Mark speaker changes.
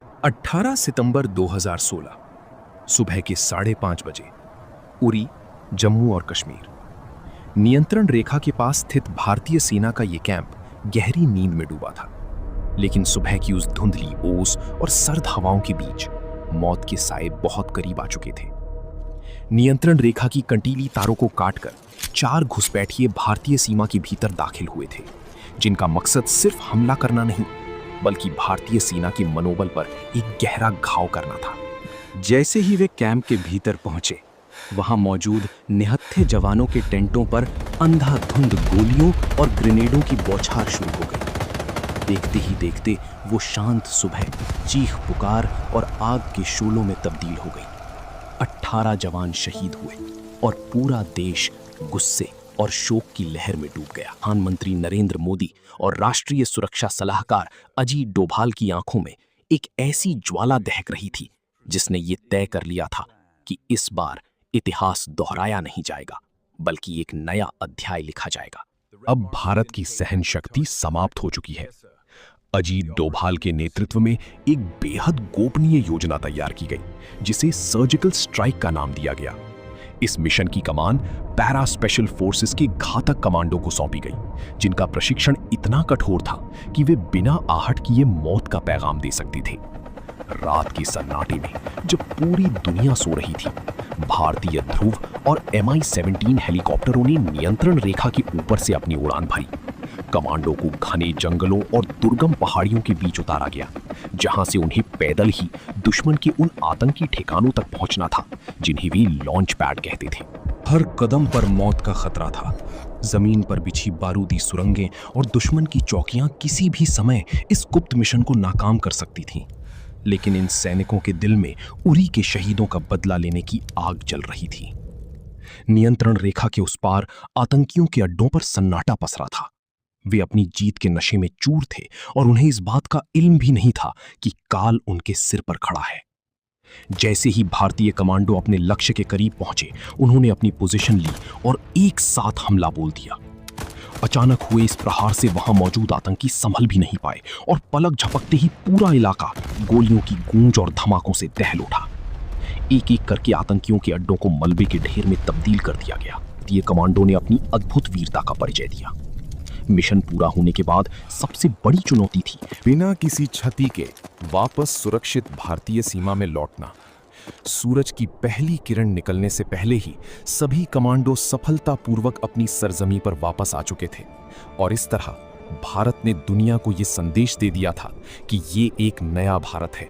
Speaker 1: 18 सितंबर 2016 सुबह के 5:30 बजे उरी, जम्मू और कश्मीर। नियंत्रण रेखा के पास स्थित भारतीय सेना का यह कैंप गहरी नींद में डूबा था, लेकिन सुबह की उस धुंधली ओस और सर्द हवाओं के बीच मौत के साए बहुत करीब आ चुके थे। नियंत्रण रेखा की कंटीली तारों को काटकर 4 घुसपैठिए भारतीय सीमा के भीतर दाखिल हुए थे, जिनका मकसद सिर्फ हमला करना नहीं, बल्कि भारतीय सेना के मनोबल पर एक गहरा घाव करना था।
Speaker 2: जैसे ही वे कैंप के भीतर पहुंचे, वहां मौजूद निहत्थे जवानों के टेंटों पर अंधाधुंध गोलियों और ग्रेनेडों की बौछार शुरू हो गई। देखते ही देखते वो शांत सुबह चीख पुकार और आग के शोलों में तब्दील हो गई। 18 जवान शहीद हुए और पूरा देश गुस्से और शोक की लहर में डूब गया। प्रधानमंत्री नरेंद्र मोदी और राष्ट्रीय सुरक्षा सलाहकार अजीत डोभाल की आंखों में एक ऐसी ज्वाला दहक रही थी जिसने ये तय कर लिया था कि इस बार इतिहास दोहराया नहीं जाएगा, बल्कि एक नया अध्याय लिखा जाएगा।
Speaker 1: अब भारत की सहन शक्ति समाप्त हो चुकी है। अजीत डोभाल के नेतृत्व में एक बेहद गोपनीय योजना तैयार की गई, जिसे सर्जिकल स्ट्राइक का नाम दिया गया। इस मिशन की कमान पैरा स्पेशल फोर्सेस के घातक कमांडो को सौंपी गई, जिनका प्रशिक्षण इतना कठोर था कि वे बिना आहट किए मौत का पैगाम दे सकती थे। रात के सन्नाटे में जब पूरी दुनिया सो रही थी, भारतीय ध्रुव और Mi-17 हेलीकॉप्टरों ने नियंत्रण रेखा के ऊपर से अपनी उड़ान भरी। कमांडो को घने जंगलों और दुर्गम पहाड़ियों के बीच उतारा गया, जहां से उन्हें पैदल ही दुश्मन के उन आतंकी ठिकानों तक पहुंचना था जिन्हें वे लॉन्च पैड कहते थे। हर कदम पर मौत का खतरा था। जमीन पर बिछी बारूदी सुरंगें और दुश्मन की चौकियां किसी भी समय इस गुप्त मिशन को नाकाम कर सकती थीं। लेकिन इन सैनिकों के दिल में उरी के शहीदों का बदला लेने की आग जल रही थी। नियंत्रण रेखा के उस पार आतंकियों के अड्डों पर सन्नाटा पसरा था। वे अपनी जीत के नशे में चूर थे और उन्हें इस बात का इल्म भी नहीं था कि काल उनके सिर पर खड़ा है। जैसे ही भारतीय कमांडो अपने लक्ष्य के करीब पहुंचे, उन्होंने अपनी पोजीशन ली और एक साथ हमला बोल दिया। अचानक हुए इस प्रहार से वहां मौजूद आतंकी संभल भी नहीं पाए और पलक झपकते ही पूरा इलाका गोलियों की गूंज और धमाकों से दहल उठा। एक एक करके आतंकियों के अड्डों को मलबे के ढेर में तब्दील कर दिया गया। ये कमांडो ने अपनी अद्भुत वीरता का परिचय दिया। मिशन पूरा होने के बाद सबसे बड़ी चुनौती थी
Speaker 3: बिना किसी क्षति के वापस सुरक्षित भारतीय सीमा में लौटना। सूरज की पहली किरण निकलने से पहले ही सभी कमांडो सफलतापूर्वक अपनी सरजमी पर वापस आ चुके थे और इस तरह भारत ने दुनिया को यह संदेश दे दिया था कि ये एक नया भारत है,